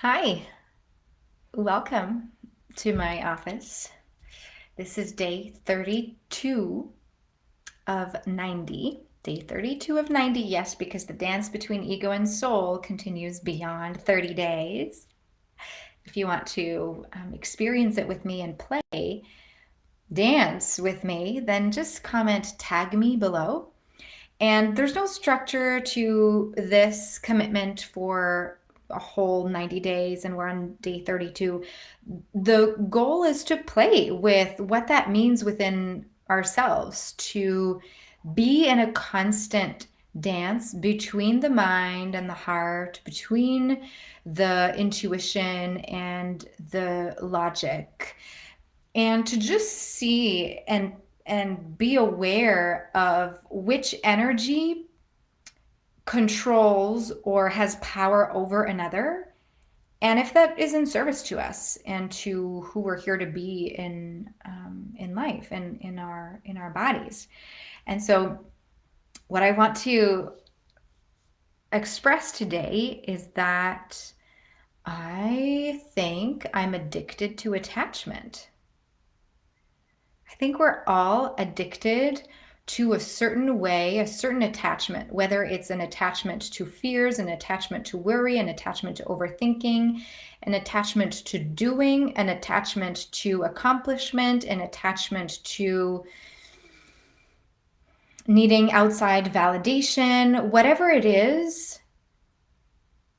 Hi, welcome to my office. This is day 32 of 90. Day 32 of 90, yes, because the dance between ego and soul continues beyond 30 days. If you want to experience it with me and play, dance with me, then just comment tag me below. And there's no structure to this commitment for a whole 90 days, and we're on day 32. The goal is to play with what that means within ourselves, to be in a constant dance between the mind and the heart, between the intuition and the logic, and to just see and be aware of which energy controls or has power over another, and if that is in service to us and to who we're here to be in life and in our bodies. And so what I want to express today is that I think I'm addicted to attachment. I think we're all addicted to a certain way, a certain attachment, whether it's an attachment to fears, an attachment to worry, an attachment to overthinking, an attachment to doing, an attachment to accomplishment, an attachment to needing outside validation, whatever it is.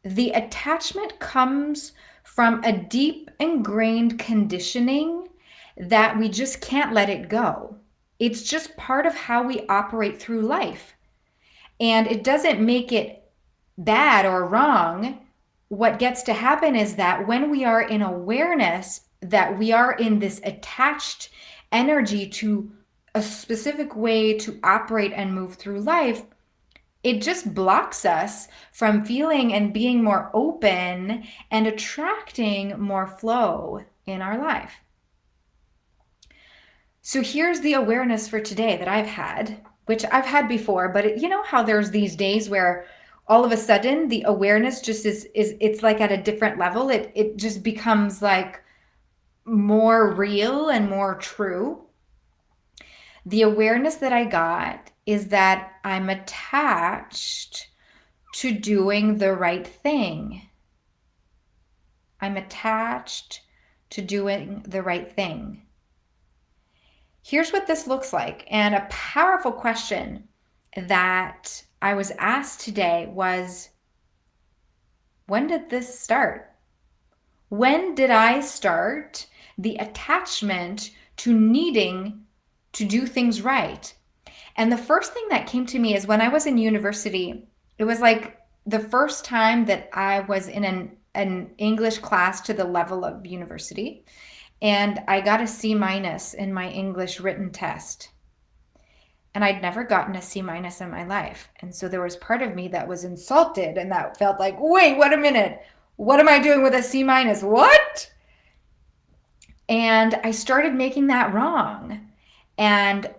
The attachment comes from a deep ingrained conditioning that we just can't let it go. It's just part of how we operate through life. And it doesn't make it bad or wrong. What gets to happen is that when we are in awareness that we are in this attached energy to a specific way to operate and move through life, it just blocks us from feeling and being more open and attracting more flow in our life. So here's the awareness for today that I've had, which I've had before, but you know how there's these days where all of a sudden the awareness just is it's like at a different level. It just becomes like more real and more true. The awareness that I got is that I'm attached to doing the right thing. I'm attached to doing the right thing. Here's what this looks like. And a powerful question that I was asked today was, when did this start? When did I start the attachment to needing to do things right? And the first thing that came to me is when I was in university, it was like the first time that I was in an English class to the level of university. And I got a C minus in my English written test. And I'd never gotten a C minus in my life. And so there was part of me that was insulted and that felt like, wait, wait a minute. What am I doing with a C minus? What? And I started making that wrong. And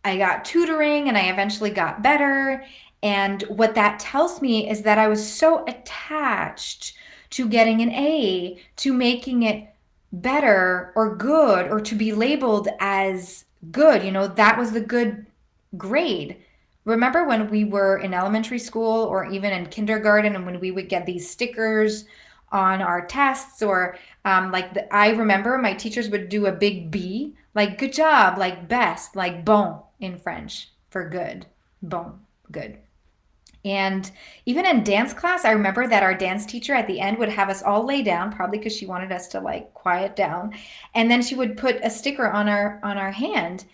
I got tutoring and I eventually got better. And what that tells me is that I was so attached to getting an A, to making it better or good, or to be labeled as good. You know, that was the good grade. Remember when we were in elementary school or even in kindergarten and when we would get these stickers on our tests or I remember my teachers would do a big B, like good job, like best, like bon in French for good, bon, good. And even in dance class, I remember that our dance teacher at the end would have us all lay down, probably because she wanted us to like quiet down. And then she would put a sticker on our hand.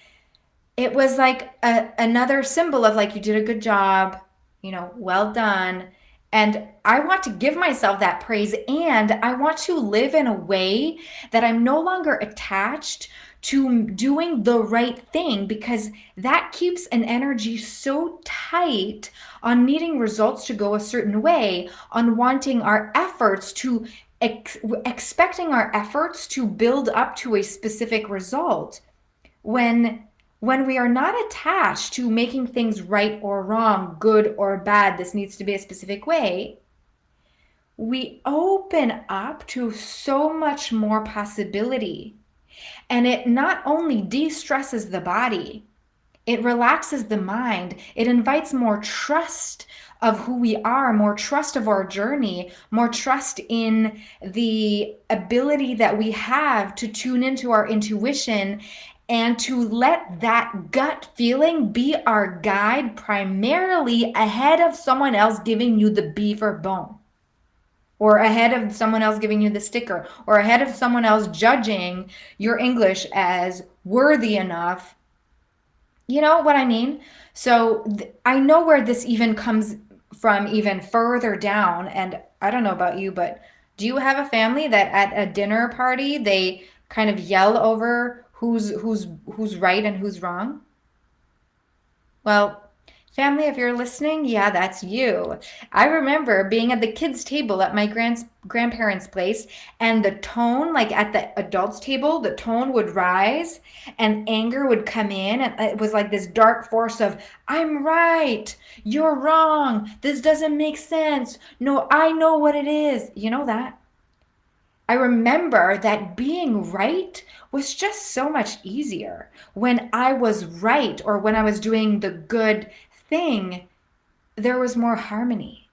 It was like another symbol of like, you did a good job, you know, well done. And I want to give myself that praise, and I want to live in a way that I'm no longer attached to doing the right thing, because that keeps an energy so tight on needing results to go a certain way, on wanting our efforts to expecting our efforts to build up to a specific result. When we are not attached to making things right or wrong, good or bad, this needs to be a specific way, we open up to so much more possibility. And it not only de-stresses the body, it relaxes the mind. It invites more trust of who we are, more trust of our journey, more trust in the ability that we have to tune into our intuition and to let that gut feeling be our guide primarily ahead of someone else giving you the beef or bone, or ahead of someone else giving you the sticker, or ahead of someone else judging your English as worthy enough. You know what I mean? So I know where this even comes from, even further down. And I don't know about you, but do you have a family that at a dinner party they kind of yell over who's right and who's wrong? Well, family, if you're listening, yeah, that's you. I remember being at the kids' table at my grandparents' place, and the tone, like at the adults' table, the tone would rise and anger would come in. And it was like this dark force of, I'm right, you're wrong, this doesn't make sense. No, I know what it is. You know that? I remember that being right was just so much easier. When I was right or when I was doing the good thing, there was more harmony.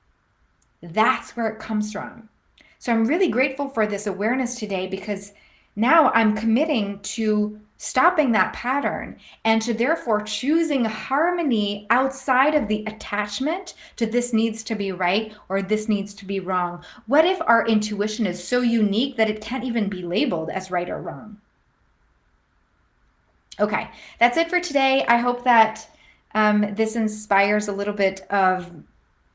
That's where it comes from. So I'm really grateful for this awareness today because now I'm committing to stopping that pattern and to therefore choosing harmony outside of the attachment to this needs to be right or this needs to be wrong. What if our intuition is so unique that it can't even be labeled as right or wrong? Okay, that's it for today. I hope that this inspires a little bit of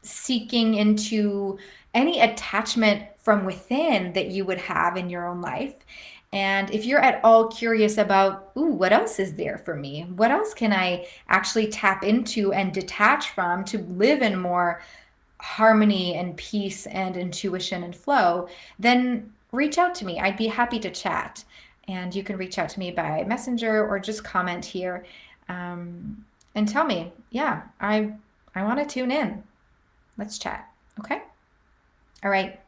seeking into any attachment from within that you would have in your own life. And if you're at all curious about, ooh, what else is there for me? What else can I actually tap into and detach from to live in more harmony and peace and intuition and flow? Then reach out to me. I'd be happy to chat. And you can reach out to me by messenger or just comment here and tell me, yeah, I want to tune in. Let's chat. Okay? All right.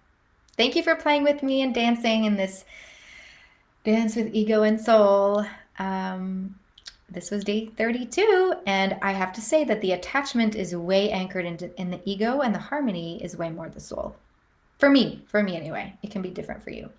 Thank you for playing with me and dancing in this dance with ego and soul. This was day 32, and I have to say that the attachment is way anchored in the ego, and the harmony is way more the soul. For me anyway. It can be different for you.